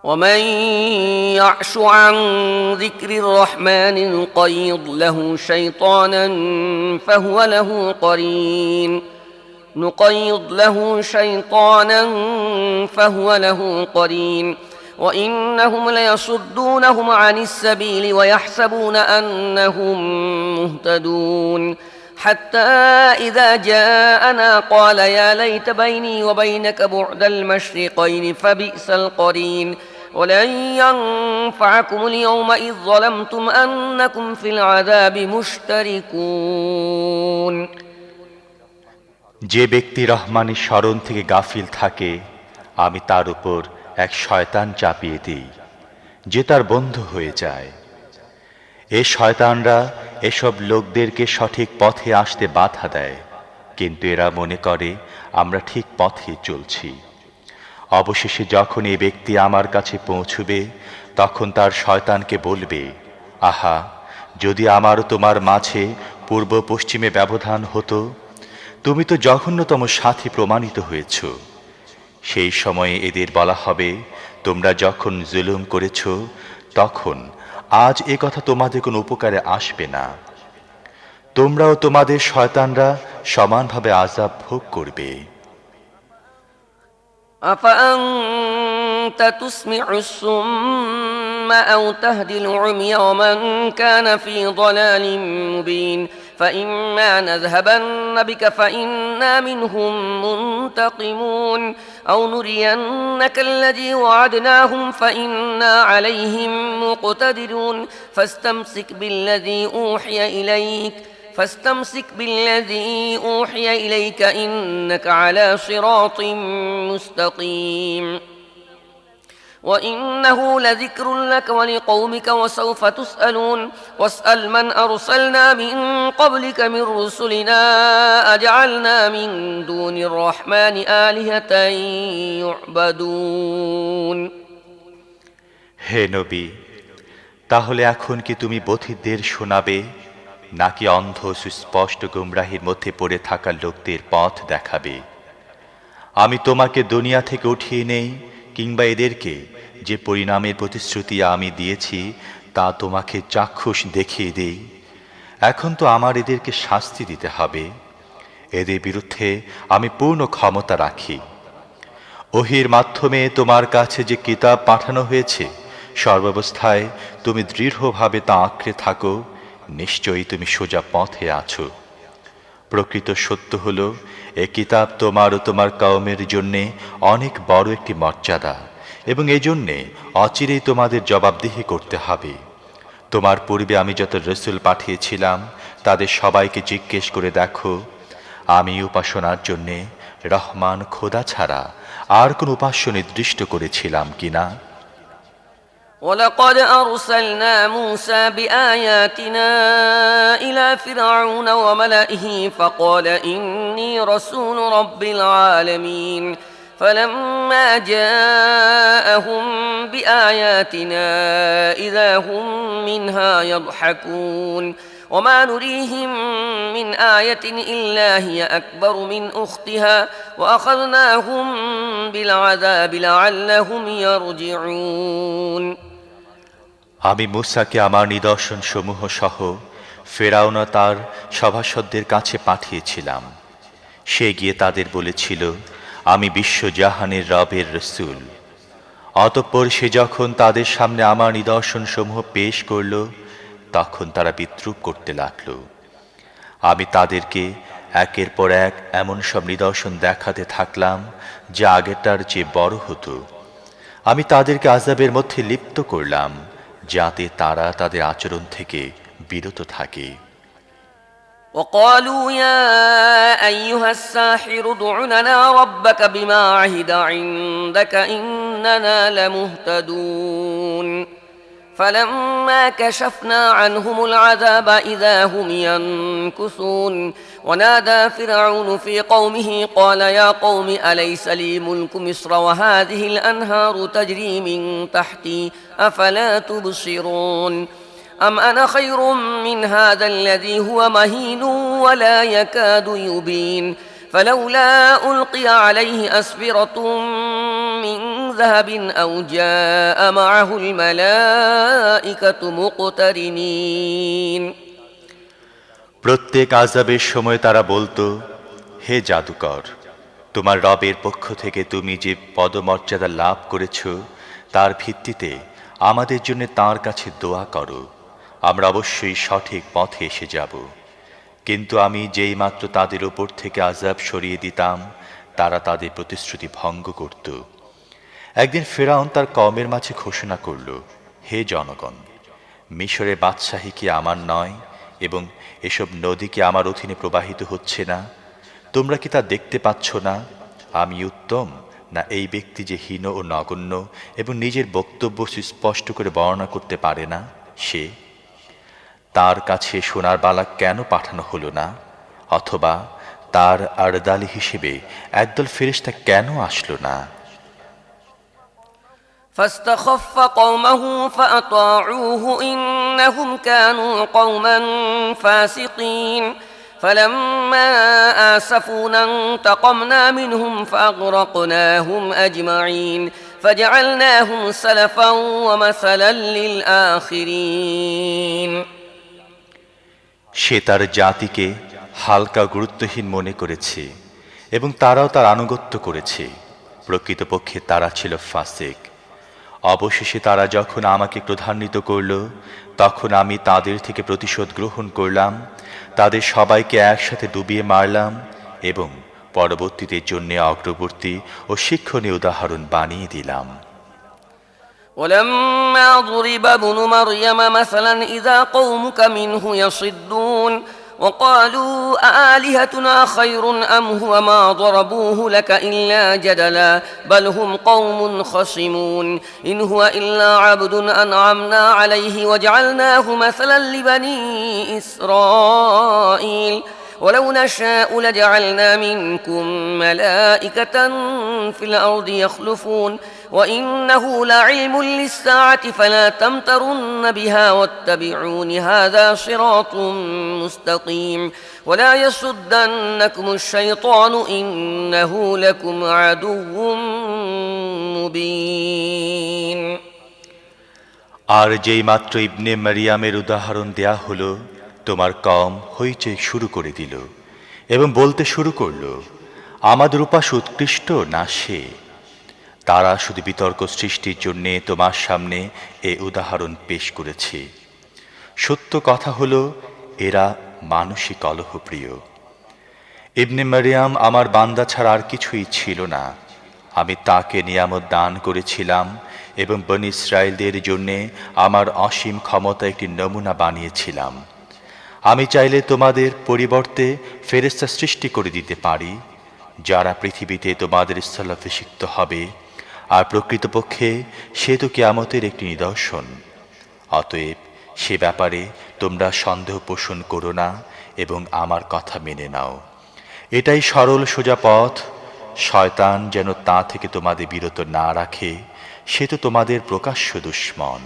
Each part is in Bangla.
ومن يعش عن ذكر الرحمن نقيض له شيطانا فهو له قرين وإنهم ليصدونهم عن السبيل ويحسبون أنهم مهتدون حتى إذا جاءنا قال يا ليت بيني وبينك بعد المشرقين فبئس القرين ولن ينفعكم اليوم إذ ظلمتم أنكم في العذاب مشتركون যে ব্যক্তি রহমানের স্মরণ থেকে গাফিল থাকে আমি তার উপর এক শয়তান চাপিয়ে দিই যে তার বন্ধু হয়ে যায়। এই শয়তানরা এসব লোকদেরকে সঠিক পথে আসতে বাধা দেয়, কিন্তু এরা মনে করে আমরা ঠিক পথে চলছি। অবশেষে যখন এই ব্যক্তি আমার কাছে পৌঁছবে তখন তার শয়তানকে বলবে, আহা, যদি আমারও তোমার মাঝে পূর্ব পশ্চিমে ব্যবধান হতো, তুমি তো জঘন্যতম সাথী প্রমাণিত হয়েছ। সেই সময়ে এদের বলা হবে, তোমরা যখন জুলুম করেছ তখন আজ এ কথা তোমাদের কোনো উপকারে আসবে না। তোমরাও তোমাদের শয়তানরা সমানভাবে আযাব ভোগ করবে। أفأنت تسمع الصم أو تهدي العمي ومن كان في ضلال مبين فإما نذهبن بك فإنا منهم منتقمون أو نرينك الذي وعدناهم فإنا عليهم مقتدرون فاستمسك بالذي أوحي إليك إنك على صراط مستقيم وإنه لذكر لك ولقومك وسوف تسألون واسأل من أرسلنا من قبلك من رسلنا أجعلنا من دون الرحمن آلهة يعبدون হে নবী, তাহলে এখন কি তুমি বধিরদের শোনাবে নাকি অন্ধ সুস্পষ্ট গুমরাহির মধ্যে পড়ে থাকা লোকদের পথ দেখাবে? আমি তোমাকে দুনিয়া থেকে উঠিয়ে নেই কিংবা এদেরকে যে পরিণামের প্রতিশ্রুতি আমি দিয়েছি তা তোমাকে চাক্ষুষ দেখিয়ে দেই? এখন তো আমার এদেরকে শাস্তি দিতে হবে। এদের বিরুদ্ধে আমি পূর্ণ ক্ষমতা রাখি। ওহীর মাধ্যমে তোমার কাছে যে কিতাব পাঠানো হয়েছে সর্বাবস্থায় তুমি দৃঢ়ভাবে তা আঁকড়ে থাকো, নিশ্চয়ই তুমি সোজা পথে আছো। প্রকৃত সত্য হলো এ কিতাব তোমার ও তোমার কওমের জন্যে অনেক বড় একটি মর্যাদা, এবং এই জন্যে অচিরেই তোমাদের জবাবদিহি করতে হবে। তোমার পূর্বে আমি যত রসুল পাঠিয়েছিলাম তাদের সবাইকে জিজ্ঞেস করে দেখো, আমি উপাসনার জন্যে রহমান খোদা ছাড়া আর কোন উপাস্য নির্দিষ্ট করেছিলাম কিনা? ولقد أرسلنا موسى بآياتنا إلى فرعون وملئه فقال إني رسول رب العالمين فلما جاءهم بآياتنا إذا هم منها يضحكون وما نريهم من آية إلا هي أكبر من أختها وأخذناهم بالعذاب لعلهم يرجعون আমি মূসাকে আমার নিদর্শন সমূহ সহ ফেরাউন তার সভাসদদের কাছে পাঠিয়েছিলাম। সে গিয়ে তাদের বলেছিল, আমি বিশ্বজাহানের রবের রসূল। অতঃপর সে যখন তাদের সামনে আমার নিদর্শন সমূহ পেশ করল তখন তারা বিদ্রূপ করতে লাগল। আমি তাদেরকে একের পর এক এমন সব নিদর্শন দেখাতে থাকলাম যা আগেরটার চেয়ে বড় হতো। আমি তাদেরকে আযাবের মধ্যে লিপ্ত করলাম যাতে তারা তাদের আচরণ থেকে বিরত থাকে। وقالوا يا أيها الساحر ادع لنا ربك بما عهد عندك إننا لمهتدون فلما كشفنا عنهم العذاب إذا هم ينكثون ونادى فرعون في قومه قال يا قوم أليس لي ملك مصر وهذه الأنهار تجري من تحتي أفلا تبصرون أم أنا خير من هذا الذي هو مهين ولا يكاد يبين فلولا ألقي عليه أسورة من ذهب أو جاء معه الملائكة مقترنين প্রত্যেক আযাবের সময় তারা বলতো, হে জাদুকর, তোমার রবের পক্ষ থেকে তুমি যে পদমর্যাদা লাভ করেছ তার ভিত্তিতে আমাদের জন্য তাঁর কাছে দোয়া করো, আমরা অবশ্যই সঠিক পথে এসে যাব। কিন্তু আমি যেই মাত্র তাদের উপর থেকে আযাব সরিয়ে দিতাম, তারা তাদের প্রতিশ্রুতি ভঙ্গ করত। একদিন ফিরআউন তার কওমের মাঝে ঘোষণা করল, হে জনগণ, মিশরের বাদশাহী কি আমার নয় এবং এসব নদী কি আমার অধীনে প্রবাহিত হচ্ছে না? তোমরা কি তা দেখতে পাচ্ছ না? আমি উত্তম না এই ব্যক্তি যে হীন ও নগণ্য এবং নিজের বক্তব্য সুস্পষ্ট করে বর্ণনা করতে পারে না? সে, তার কাছে সোনার বালা কেন পাঠানো হলো না? অথবা তার আরদালি হিসেবে একদল ফেরেশতা কেন আসলো না? فاستخف قومه فأطاعوه إنهم كانوا قوما فاسقين فلما آسفونا انتقمنا منهم فأغرقناهم أجمعين فجعلناهم سلفا ومثلا للآخرين সে তার জাতিকে হালকা গুরুত্বহীন মনে করেছে এবং তারাও তার আনুগত্য করেছে। প্রকৃতপক্ষে তারা ছিল ফাসিক। অবশেষে তারা যখন আমাকে ক্রোধান্বিত করল, তখন আমি তাদের থেকে প্রতিশোধ গ্রহণ করলাম, তাদের সবাইকে একসাথে ডুবিয়ে মারলাম এবং পরবর্তীদের জন্য অগ্রবর্তী ও শিক্ষণীয় উদাহরণ বানিয়ে দিলাম। ولما ضرب ابن مريم مثلا إذا قومك منه يصدون وقالوا أآلهتنا خير أم هو ما ضربوه لك إلا جدلا بل هم قوم خصمون إن هو إلا عبد أنعمنا عليه وجعلناه مثلا لبني إسرائيل ولو نشاء لجعلنا منكم ملائكة في الأرض يخلفون وإنه لعلم للساعة فلا تمترن بها واتبعون هذا صراط مستقيم ولا يصدنكم الشيطان إنه لكم عدو مبين আর যেই মাত্র ইবনে মারিয়ামের উদাহরণ দেয়া হলো, তোমার কওম হইচই শুরু করে দিল এবং বলতে শুরু করল, আমাদের উপাস উৎকৃষ্ট না সে? তারা শুধু বিতর্ক সৃষ্টির জন্য তোমার সামনে এই উদাহরণ পেশ করেছে। সত্য কথা হলো, এরা মানসিক কলহপ্রিয়। ইবনে মারিয়াম আমার বান্দা ছাড়া আর কিছুই ছিল না। আমি তাকে নিয়ামত দান করেছিলাম এবং বনী ইসরায়েলদের জন্য আমার অসীম ক্ষমতা একটি নমুনা বানিয়েছিলাম। আমি চাইলে তোমাদের পরিবর্তে ফেরেশতা সৃষ্টি করে দিতে পারি, যারা পৃথিবীতে তোমাদের স্থলাভিষিক্ত হবে, আর প্রকৃতপক্ষে সে তো কিয়ামতের একটি নিদর্শন। অতএব সে ব্যাপারে তোমরা সন্দেহ পোষণ করো না এবং আমার কথা মেনে নাও। এটাই সরল সোজা পথ। শয়তান যেন তা থেকে তোমাদের বিরত না রাখে, সে তো তোমাদের প্রকাশ্য দুশমন।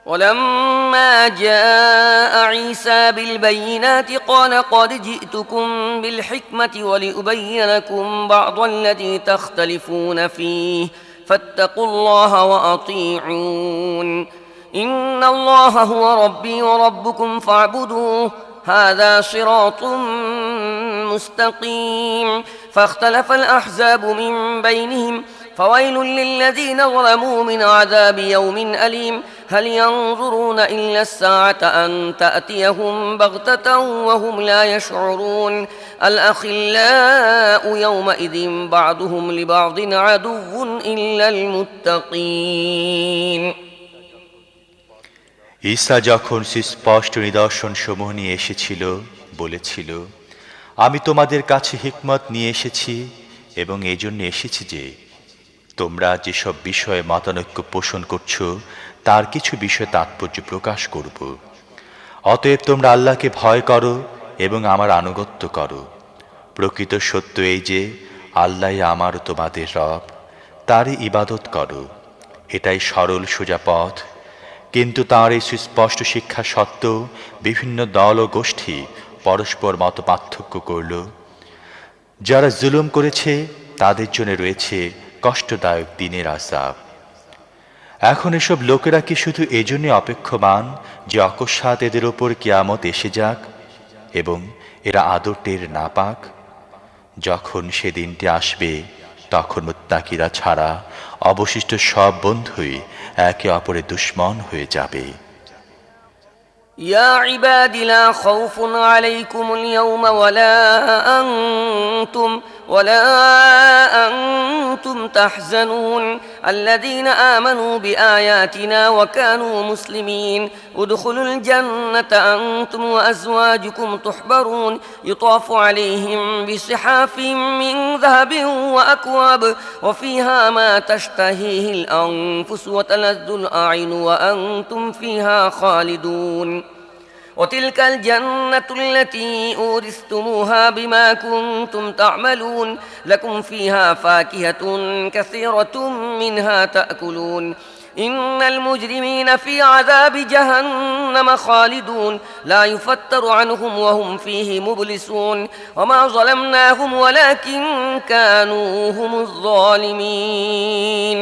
ولما جاء عيسى بالبينات قال قد جئتكم بالحكمة ولأبين لكم بعض الذي تختلفون فيه فاتقوا الله وأطيعون إن الله هو ربي وربكم فاعبدوه هذا صراط مستقيم فاختلف الأحزاب من بينهم فويل للذين ظلموا من عذاب يوم أليم هل ينظرون إلا الساعة أن تأتيهم بغتة وهم لا يشعرون الأخلاء يومئذ بعضهم لبعض عدو إلا المتقين ঈসা যখন সুস্পষ্ট নিদর্শন সমূহ নিয়ে এসেছিল, বলেছিল, আমি তোমাদের কাছে হিকমত নিয়ে এসেছি এবং এই জন্য এসেছি যে তোমরা যেসব বিষয়ে মতানৈক্য পোষণ করছো তার কিছু বিষয়ে তাৎপর্য প্রকাশ করব। অতএব তোমরা আল্লাহকে ভয় করো এবং আমার আনুগত্য করো। প্রকৃত সত্য এই যে আল্লাহই আমার তোমাদের রব, তারই ইবাদত করো। এটাই সরল সোজা পথ। কিন্তু তাঁর এই সুস্পষ্ট শিক্ষা সত্ত্বেও বিভিন্ন দল ও গোষ্ঠী পরস্পর মত পার্থক্য করল। যারা জুলুম করেছে তাদের জন্য রয়েছে কষ্টদায়ক দিনের আযাব। এখন এসব লোকেরা কি শুধু এজন্য অপেক্ষমান যে অকস্মাৎ এদের ওপর কিয়ামত এসে যাক এবং এরা আদর টের না পাক? যখন সেদিনটি আসবে তখন মুত্তাকিরা ছাড়া অবশিষ্ট সব বন্ধুই একে অপরের দুশমন হয়ে যাবে। يا عباد لا خوف عليكم اليوم ولا أنتم تحزنون الذين آمنوا بآياتنا وكانوا مسلمين ادخلوا الجنة أنتم وأزواجكم تحبرون يطاف عليهم بصحاف من ذهب وأكواب وفيها ما تشتهيه الأنفس وتلذ الأعين وأنتم فيها خالدون وتلك الجنة التي أورثتموها بما كنتم تعملون لكم فيها فاكهة كثيرة منها تأكلون إن المجرمين في عذاب جهنم خالدون لا يفتر عنهم وهم فيه مبلسون وما ظلمناهم ولكن كانوا هم الظالمين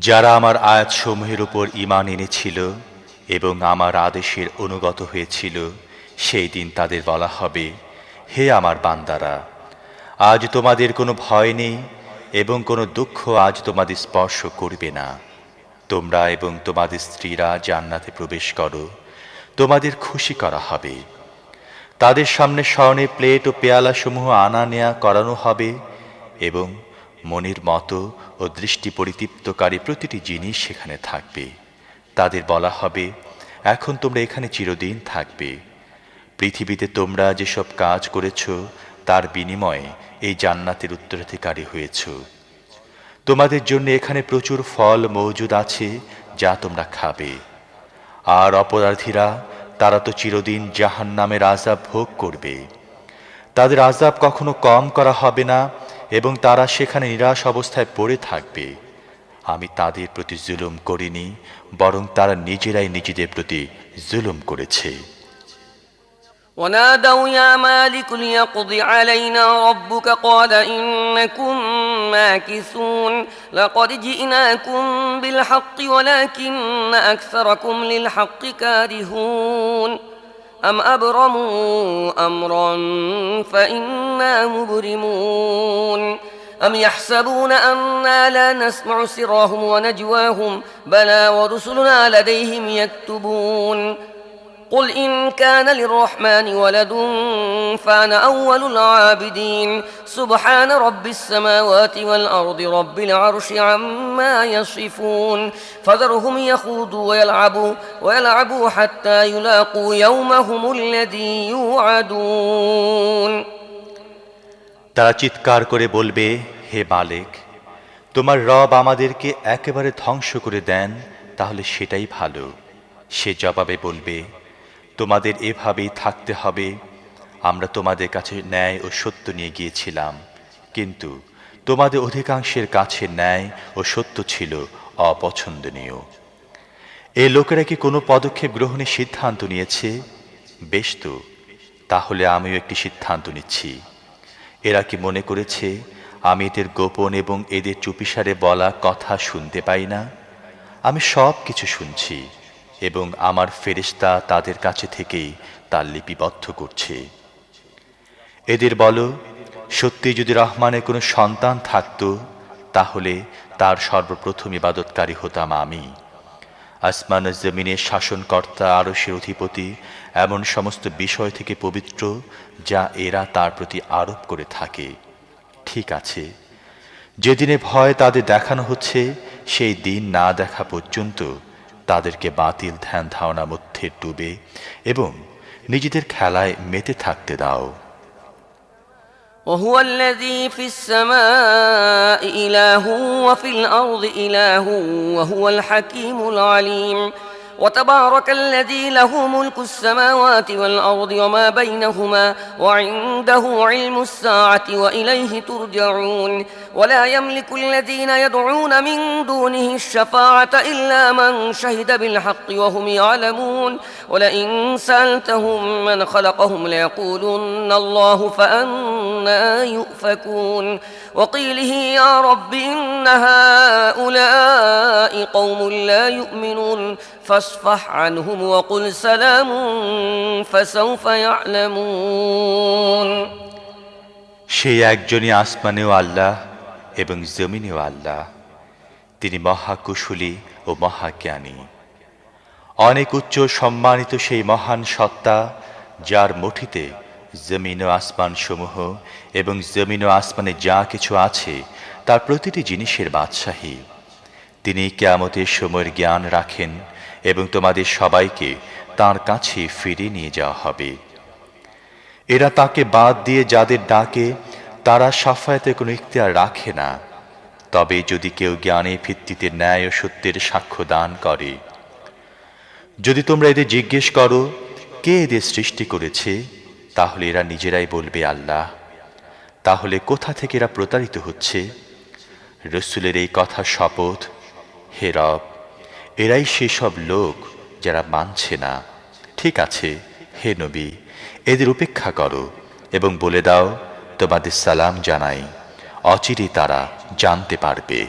যারা আমার আয়াতসমূহের উপর ঈমান এনেছিল এবং আমার আদেশের অনুগত হয়েছিল, সেই দিন তাদের বলা হবে, হে আমার বান্দারা, আজ তোমাদের কোনো ভয় নেই এবং কোনো দুঃখ আজ তোমাদের স্পর্শ করবে না। তোমরা এবং তোমাদের স্ত্রীরা জান্নাতে প্রবেশ করো, তোমাদের খুশি করা হবে। তাদের সামনে স্বর্ণের প্লেট ও পেয়ালাসমূহ আনা নেয়া করানো হবে এবং মনের মতো ও দৃষ্টি পরিতৃপ্তকারী প্রতিটি জিনিস সেখানে থাকবে। তাদের বলা হবে, এখন তোমরা এখানে চিরদিন থাকবে। পৃথিবীতে তোমরা যেসব কাজ করেছ তার বিনিময়ে এই জান্নাতের উত্তরাধিকারী হয়েছ। তোমাদের জন্য এখানে প্রচুর ফল মওজুদ আছে যা তোমরা খাবে। আর অপরাধীরা, তারা তো চিরদিন জাহান্নামের আযাব ভোগ করবে। তাদের আযাব কখনো কম করা হবে না এবং তারা সেখানে নিরাশ অবস্থায় পড়ে থাকবে। আমি তাদের প্রতি জুলুম করিনি, বরং তারা নিজেরাই নিজেদের প্রতি জুলুম করেছে। ونادوا يا مالك ليقض علينا ربك قال إنكم ماكثون لقد جئناكم بالحق ولكن أكثركم للحق كارهون أم أبرموا أمرا فإنا مبرمون أم يحسبون أنا لا نسمع سرهم ونجواهم بلى ورسلنا لديهم يكتبون قل إن كان للرحمن ولد فأنا أول العابدين سبحان رب السماوات والأرض رب العرش عما يصفون فذرهم يخوضوا ويلعبوا حتى يلاقوا يومهم الذي يوعدون তারা চিৎকার করে বলবে, হে মালিক, তোমার রব আমাদেরকে একেবারে ধ্বংস করে দেন, তাহলে সেটাই ভালো। সে জবাবে বলবে, তোমাদের এভাবেই থাকতে হবে। আমরা তোমাদের কাছে ন্যায় ও সত্য নিয়ে গিয়েছিলাম, কিন্তু তোমাদের অধিকাংশের কাছে ন্যায় ও সত্য ছিল অপছন্দনীয়। এ লোকেরা কি কোনো পদক্ষেপ গ্রহণের সিদ্ধান্ত নিয়েছে? বেশ তো, তাহলে আমিও একটি সিদ্ধান্ত নিচ্ছি। এরা কি মনে করেছে আমি এদের গোপন এবং এদের চুপিসারে বলা কথা শুনতে পাই না? আমি সব কিছু শুনছি এবং আমার ফেরেশতা তাদের কাছে থেকেই তা লিপিবদ্ধ করছে। এদের বলো, সত্যি যদি রহমানের কোনো সন্তান থাকত, তাহলে তার সর্বপ্রথম ইবাদতকারী হতাম আমি। আসমান ও জমিনের শাসনকর্তা, আরশের অধিপতি এমন সমস্ত বিষয় থেকে পবিত্র যা এরা তার প্রতি আরোপ করে থাকে। ঠিক আছে, যেদিনে ভয় তাদের দেখানো হচ্ছে, সেই দিন না দেখা পর্যন্ত তাদেরকে বাতিল ধ্যান ধারণা মধ্যে ডুবে এবং নিজেদের খেলায় মেতে থাকতে দাও। وهو الذي في السماء إله وفي الأرض إله وهو الحكيم العليم وتبارك الذي له ملك السماوات والأرض وما بينهما وعنده علم الساعة وإليه ترجعون ولا يملك الذين يدعون من دونه الشفاعة إلا من شهد بالحق وهم يعلمون ولئن سألتهم من خلقهم ليقولن الله فأنى يؤفكون وقيله يا رب إن هؤلاء قوم لا يؤمنون فاصفح عنهم وقل سلام فسوف يعلمون সেই একজনই আসমানেও আল্লাহ এবং জমিনেও আল্লাহ। তিনি মহাকুশলী ও মহাজ্ঞানী। অনেক উচ্চ সম্মানিত সেই মহান সত্তা, যার মুঠিতে জমিন ও আসমান সমূহ এবং জমিন ও আসমানে যা কিছু আছে তার প্রতিটি জিনিসের বাদশাহী। তিনি কিয়ামতের সময়ের জ্ঞান রাখেন এবং তোমাদের সবাইকে তাঁর কাছে ফিরিয়ে নিয়ে যাওয়া হবে। এরা তাকে বাদ দিয়ে যাদের ডাকে তারা শাফায়াতের কোনো ইখতিয়ার রাখে না। তবে যদি কেউ জ্ঞানের ভিত্তিতে ন্যায় ও সত্যের সাক্ষ্য দান করে, যদি তোমরা এদের জিজ্ঞেস করো কে এদের সৃষ্টি করেছে, তাহলে এরা নিজেরাই বলবে আল্লাহ। তাহলে কোথা থেকে এরা প্রতারিত হচ্ছে? রসূলের এই কথা শপথ, হে রব, এরাই সেসব লোক যারা মানছে না। ঠিক আছে হে নবী, এদের উপেক্ষা করো এবং বলে দাও তোমাদের সালাম জানাই, অচিরেই তারা জানতে পারবে।